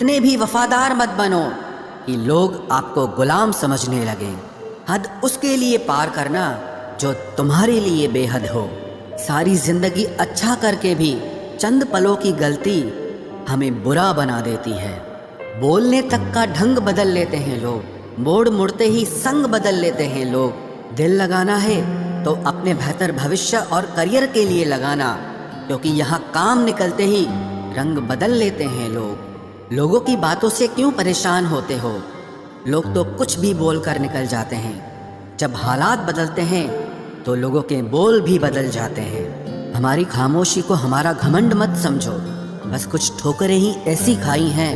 اتنے بھی وفادار مت بنو کہ لوگ آپ کو غلام سمجھنے لگیں۔ حد اس کے لیے پار کرنا جو تمہارے لیے بے حد ہو۔ ساری زندگی اچھا کر کے بھی چند پلوں کی غلطی ہمیں برا بنا دیتی ہے۔ بولنے تک کا ڈھنگ بدل لیتے ہیں لوگ، موڑ مڑتے ہی سنگ بدل لیتے ہیں لوگ۔ دل لگانا ہے تو اپنے بہتر بھوشیہ اور کریئر کے لیے لگانا، کیونکہ یہاں کام نکلتے ہی رنگ بدل لیتے ہیں لوگ۔ لوگوں کی باتوں سے کیوں پریشان ہوتے ہو؟ لوگ تو کچھ بھی بول کر نکل جاتے ہیں۔ جب حالات بدلتے ہیں تو لوگوں کے بول بھی بدل جاتے ہیں۔ ہماری خاموشی کو ہمارا گھمنڈ مت سمجھو، بس کچھ ٹھوکریں ہی ایسی کھائی ہیں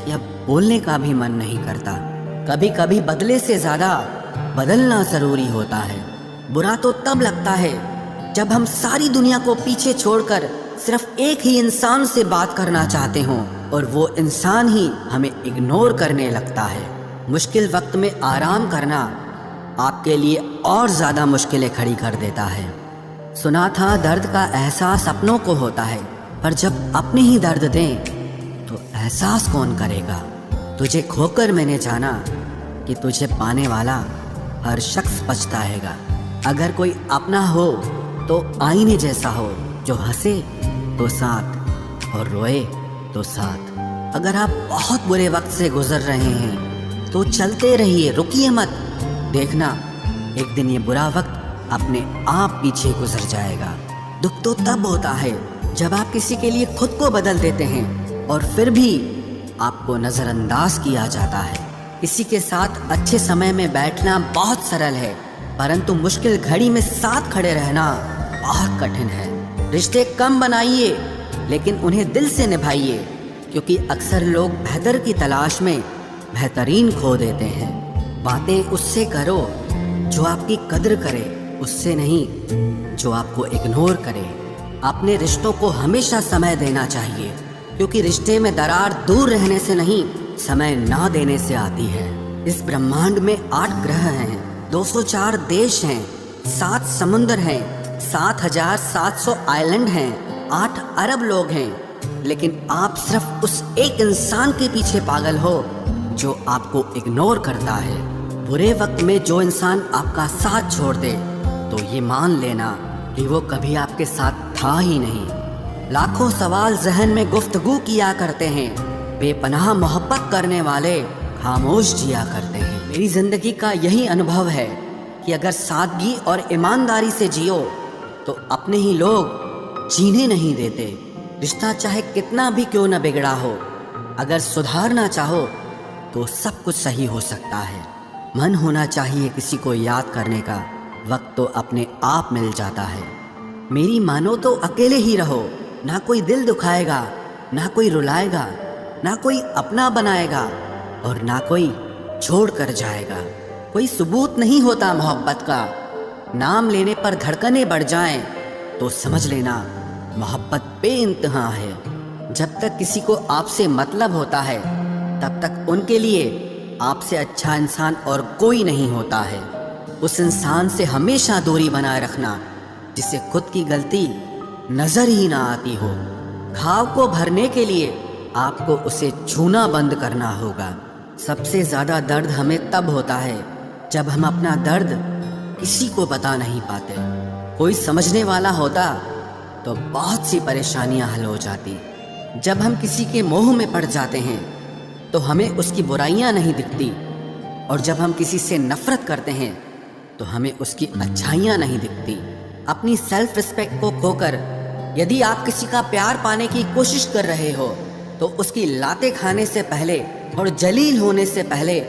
کہ اب بولنے کا بھی من نہیں کرتا۔ کبھی کبھی بدلے سے زیادہ بدلنا ضروری ہوتا ہے۔ برا تو تب لگتا ہے جب ہم ساری دنیا کو پیچھے چھوڑ کر صرف ایک ہی انسان سے بات کرنا چاہتے ہوں اور وہ انسان ہی ہمیں اگنور کرنے لگتا ہے۔ مشکل وقت میں آرام کرنا آپ کے لیے اور زیادہ مشکلیں کھڑی کر دیتا ہے۔ سنا تھا درد کا احساس اپنوں کو ہوتا ہے، پر جب اپنے ہی درد دیں تو احساس کون کرے گا؟ تجھے کھو کر میں نے جانا کہ تجھے پانے والا ہر شخص پچھتائے گا۔ اگر کوئی اپنا ہو تو آئینے جیسا ہو، جو ہنسے تو ساتھ اور روئے تو ساتھ۔ اگر آپ بہت برے وقت سے گزر رہے ہیں تو چلتے رہیے، رکیے مت۔ دیکھنا ایک دن یہ برا وقت اپنے آپ پیچھے گزر جائے گا۔ دکھ تو تب ہوتا ہے جب آپ کسی کے لیے خود کو بدل دیتے ہیں اور پھر بھی آپ کو نظر انداز کیا جاتا ہے۔ کسی کے ساتھ اچھے سمے میں بیٹھنا بہت سرل ہے، پرنتو مشکل گھڑی میں ساتھ کھڑے رہنا بہت کٹھن ہے۔ رشتے کم بنائیے لیکن انہیں دل سے نبھائیے، کیونکہ اکثر لوگ بہتر کی تلاش میں بہترین کھو دیتے ہیں۔ باتیں اس سے کرو جو آپ کی قدر کرے، اس سے نہیں جو آپ کو اگنور کرے۔ اپنے رشتوں کو ہمیشہ سمے دینا چاہیے، کیونکہ رشتے میں درار دور رہنے سے نہیں، سمے نہ دینے سے آتی ہے۔ اس برہمانڈ میں 8 گرہ ہیں، 204 دیش ہیں، 7 سمندر ہیں، 7700 آئلینڈ ہیں، 8 ارب لوگ ہیں، لیکن آپ صرف اس ایک انسان کے پیچھے پاگل ہو جو آپ کو اگنور کرتا ہے۔ برے وقت میں جو انسان آپ کا ساتھ چھوڑ دے تو یہ مان لینا کہ وہ کبھی آپ کے ساتھ تھا ہی نہیں۔ لاکھوں سوال ذہن میں گفتگو کیا کرتے ہیں، بے پناہ محبت کرنے والے خاموش جیا کرتے ہیں۔ میری زندگی کا یہی انبھو ہے کہ اگر سادگی اور ایمانداری سے جیو تو اپنے ہی لوگ جینے نہیں دیتے۔ رشتہ چاہے کتنا بھی کیوں نہ بگڑا ہو، اگر سدھارنا چاہو تو سب کچھ صحیح ہو سکتا ہے۔ من ہونا چاہیے کسی کو یاد کرنے کا، وقت تو اپنے آپ مل جاتا ہے۔ میری مانو تو اکیلے ہی رہو، نہ کوئی دل دکھائے گا، نہ کوئی رلائے گا، نہ کوئی اپنا بنائے گا اور نہ کوئی چھوڑ کر جائے گا۔ کوئی ثبوت نہیں ہوتا محبت کا، نام لینے پر دھڑکنیں بڑھ جائیں تو سمجھ لینا محبت بے انتہا ہے۔ جب تک کسی کو آپ سے مطلب ہوتا ہے تب تک ان کے لیے آپ سے اچھا انسان اور کوئی نہیں ہوتا ہے۔ اس انسان سے ہمیشہ دوری بنائے رکھنا جسے خود کی غلطی نظر ہی نہ آتی ہو۔ گھاؤ کو بھرنے کے لیے آپ کو اسے چھونا بند کرنا ہوگا۔ سب سے زیادہ درد ہمیں تب ہوتا ہے جب ہم اپنا درد کسی کو بتا نہیں پاتے۔ کوئی سمجھنے والا ہوتا تو بہت سی پریشانیاں حل ہو جاتی۔ جب ہم کسی کے موہ میں پڑ جاتے ہیں تو ہمیں اس کی برائیاں نہیں دکھتی، اور جب ہم کسی سے نفرت کرتے ہیں تو ہمیں اس کی اچھائیاں نہیں دکھتی۔ اپنی سیلف رسپیکٹ کو کھو کر یدی آپ کسی کا پیار پانے کی کوشش کر رہے ہو تو اس کی لاتیں کھانے سے پہلے اور جلیل ہونے سے پہلے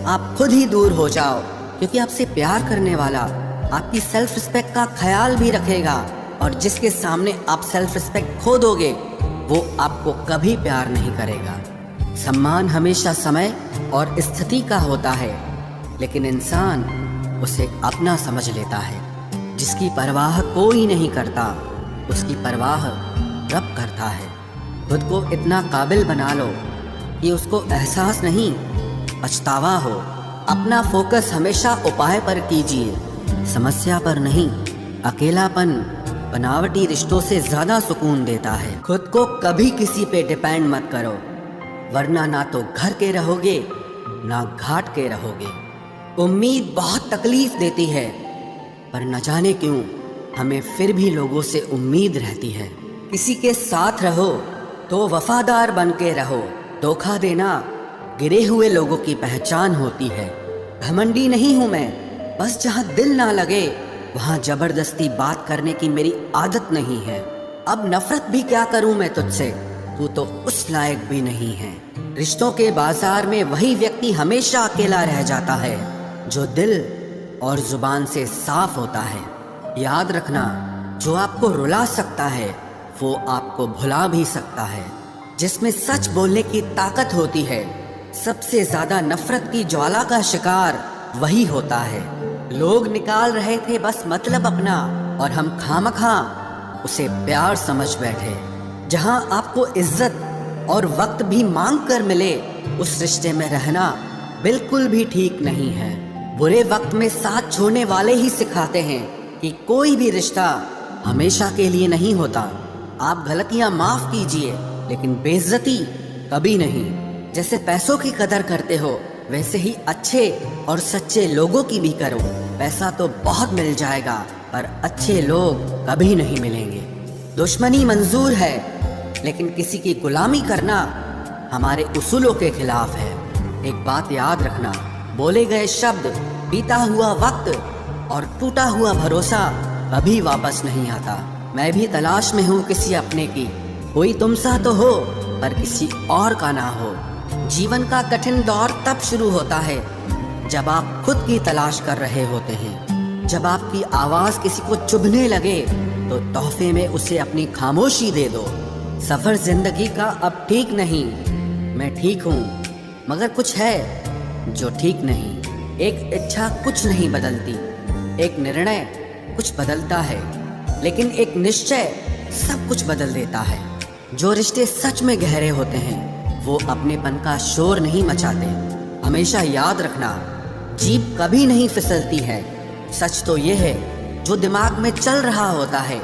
آپ خود ہی دور ہو جاؤ، کیونکہ آپ سے پیار کرنے والا آپ کی سیلف رسپیکٹ کا خیال بھی رکھے گا، اور جس کے سامنے آپ سیلف رسپیکٹ کھو دو گے وہ آپ کو کبھی پیار نہیں کرے گا۔ سمان ہمیشہ سمے اور استھتی کا ہوتا ہے، لیکن انسان اسے اپنا سمجھ لیتا ہے۔ جس کی پرواہ کوئی نہیں کرتا اس کی پرواہ رب کرتا ہے۔ خود کو اتنا قابل بنا لو کہ اس کو احساس نہیں پچھتاوا ہو۔ اپنا فوکس ہمیشہ اپائے پر کیجیے، سمسیا پر نہیں۔ اکیلا پن بناوٹی رشتوں سے زیادہ سکون دیتا ہے۔ خود کو کبھی کسی پہ ڈیپینڈ مت کرو، ورنہ نہ تو گھر کے رہو گے نہ گھاٹ کے رہو گے۔ امید بہت تکلیف دیتی ہے، پر نہ جانے کیوں ہمیں پھر بھی لوگوں سے امید رہتی ہے۔ کسی کے ساتھ رہو تو وفادار بن کے رہو، دھوکہ دینا گرے ہوئے لوگوں کی پہچان ہوتی ہے۔ گھمنڈی نہیں ہوں میں، بس جہاں دل نہ لگے وہاں زبردستی بات کرنے کی میری عادت نہیں ہے۔ اب نفرت بھی کیا کروں میں تجھ سے، تو اس لائق بھی نہیں ہے۔ رشتوں کے بازار میں وہی ویکتی ہمیشہ اکیلا رہ جاتا ہے جو دل اور زبان سے صاف ہوتا ہے۔ یاد رکھنا، جو آپ کو رلا سکتا ہے وہ آپ کو بھلا بھی سکتا ہے۔ جس میں سچ بولنے کی طاقت ہوتی ہے، سب سے زیادہ نفرت کی جوالا کا شکار وہی ہوتا ہے۔ لوگ نکال رہے تھے بس مطلب اپنا، اور ہم خامخواہ اسے پیار سمجھ بیٹھے۔ جہاں آپ کو عزت اور وقت بھی مانگ کر ملے، اس رشتے میں رہنا بالکل بھی ٹھیک نہیں ہے۔ برے وقت میں ساتھ چھوڑنے والے ہی سکھاتے ہیں کہ کوئی بھی رشتہ ہمیشہ کے لیے نہیں ہوتا۔ آپ غلطیاں معاف کیجئے لیکن بے عزتی کبھی نہیں۔ جیسے پیسوں کی قدر کرتے ہو ویسے ہی اچھے اور سچے لوگوں کی بھی کرو۔ پیسہ تو بہت مل جائے گا پر اچھے لوگ کبھی نہیں ملیں گے۔ دشمنی منظور ہے لیکن کسی کی غلامی کرنا ہمارے اصولوں کے خلاف ہے۔ ایک بات یاد رکھنا، بولے گئے شبد، بیتا ہوا وقت اور ٹوٹا ہوا بھروسہ کبھی واپس نہیں آتا۔ میں بھی تلاش میں ہوں کسی اپنے کی، کوئی تم سا تو ہو پر کسی اور کا نہ ہو۔ جیون کا کٹھن دور تب شروع ہوتا ہے جب آپ خود کی تلاش کر رہے ہوتے ہیں۔ جب آپ کی آواز کسی کو چبھنے لگے تو تحفے میں اسے اپنی خاموشی دے دو۔ سفر زندگی کا اب ٹھیک نہیں، میں ٹھیک ہوں مگر کچھ ہے جو ٹھیک نہیں۔ ایک اچھا کچھ نہیں بدلتی، ایک نرنے کچھ بدلتا ہے، لیکن ایک نشچے سب کچھ بدل دیتا ہے۔ جو رشتے سچ میں گہرے ہوتے ہیں وہ اپنے پن کا شور نہیں مچاتے۔ ہمیشہ یاد رکھنا، جیپ کبھی نہیں پھسلتی ہے۔ سچ تو یہ ہے جو دماغ میں چل رہا ہوتا ہے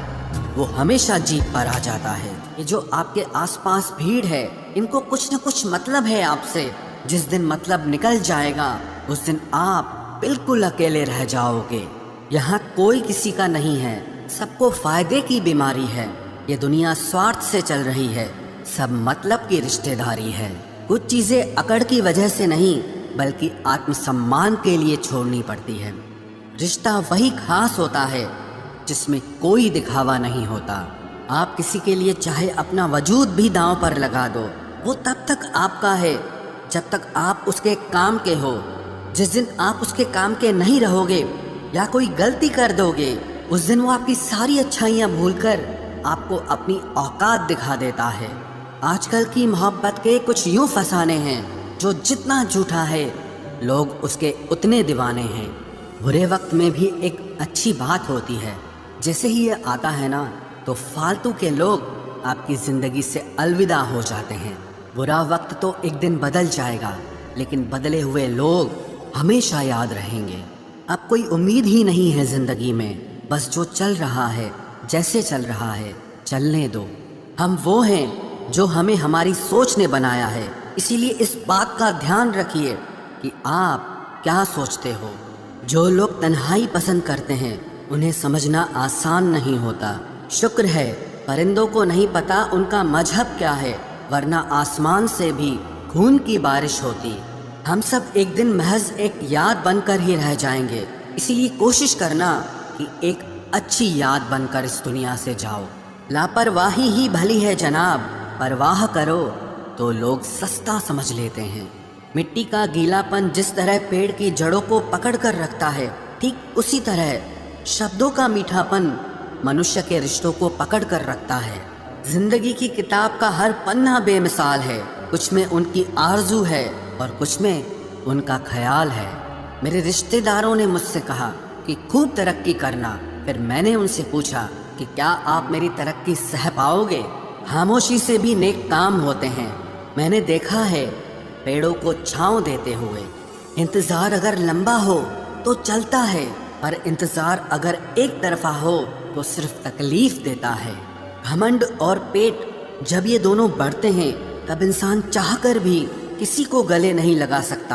وہ ہمیشہ جیپ پر آ جاتا ہے۔ یہ جو آپ کے آس پاس بھیڑ ہے، ان کو کچھ نہ کچھ مطلب ہے آپ سے۔ جس دن مطلب نکل جائے گا اس دن آپ بالکل اکیلے رہ جاؤ گے۔ یہاں کوئی کسی کا نہیں ہے، سب کو فائدے کی بیماری ہے۔ یہ دنیا سوارتھ سے چل رہی ہے، سب مطلب کی رشتہ داری ہے۔ کچھ چیزیں اکڑ کی وجہ سے نہیں بلکہ آتم سمان کے لیے چھوڑنی پڑتی ہے۔ رشتہ وہی خاص ہوتا ہے جس میں کوئی دکھاوا نہیں ہوتا۔ آپ کسی کے لیے چاہے اپنا وجود بھی داؤں پر لگا دو، وہ تب تک آپ کا ہے جب تک آپ اس کے کام کے ہو۔ جس دن آپ اس کے کام کے نہیں رہو گے یا کوئی غلطی کر دو گے، اس دن وہ آپ کی ساری اچھائیاں بھول کر آپ کو اپنی اوقات دکھا دیتا ہے۔ آج کل کی محبت کے کچھ یوں فسانے ہیں، جو جتنا جھوٹا ہے لوگ اس کے اتنے دیوانے ہیں۔ برے وقت میں بھی ایک اچھی بات ہوتی ہے، جیسے ہی یہ آتا ہے نا تو فالتو کے لوگ آپ کی زندگی سے الوداع ہو جاتے ہیں۔ برا وقت تو ایک دن بدل جائے گا لیکن بدلے ہوئے لوگ ہمیشہ یاد رہیں گے۔ اب کوئی امید ہی نہیں ہے زندگی میں، بس جو چل رہا ہے جیسے چل رہا ہے چلنے دو۔ ہم وہ ہیں جو ہمیں ہماری سوچ نے بنایا ہے، اسی لیے اس بات کا دھیان رکھیے کہ آپ کیا سوچتے ہو۔ جو لوگ تنہائی پسند کرتے ہیں انہیں سمجھنا آسان نہیں ہوتا۔ شکر ہے پرندوں کو نہیں پتا ان کا مذہب کیا ہے، ورنہ آسمان سے بھی خون کی بارش ہوتی۔ ہم سب ایک دن محض ایک یاد بن کر ہی رہ جائیں گے، اسی لیے کوشش کرنا کہ ایک اچھی یاد بن کر اس دنیا سے جاؤ۔ لاپرواہی ہی بھلی ہے جناب، پرواہ کرو تو لوگ سستا سمجھ لیتے ہیں۔ مٹی کا گیلا پن جس طرح پیڑ کی جڑوں کو پکڑ کر رکھتا ہے، ٹھیک اسی طرح شبدوں کا میٹھا پن منشیہ کے رشتوں کو پکڑ کر رکھتا ہے۔ زندگی کی کتاب کا ہر پنہ بے مثال ہے، کچھ میں ان کی آرزو ہے اور کچھ میں ان کا خیال ہے۔ میرے رشتہ داروں نے مجھ سے کہا کہ خوب ترقی کرنا، پھر میں نے ان سے پوچھا کہ کیا آپ میری ترقی سہ پاؤ گے؟ خاموشی سے بھی نیک کام ہوتے ہیں، میں نے دیکھا ہے پیڑوں کو چھاؤں دیتے ہوئے۔ انتظار اگر لمبا ہو تو چلتا ہے، پر انتظار اگر ایک طرفہ ہو تو صرف تکلیف دیتا ہے۔ گھمنڈ اور پیٹ جب یہ دونوں بڑھتے ہیں تب انسان چاہ کر بھی کسی کو گلے نہیں لگا سکتا۔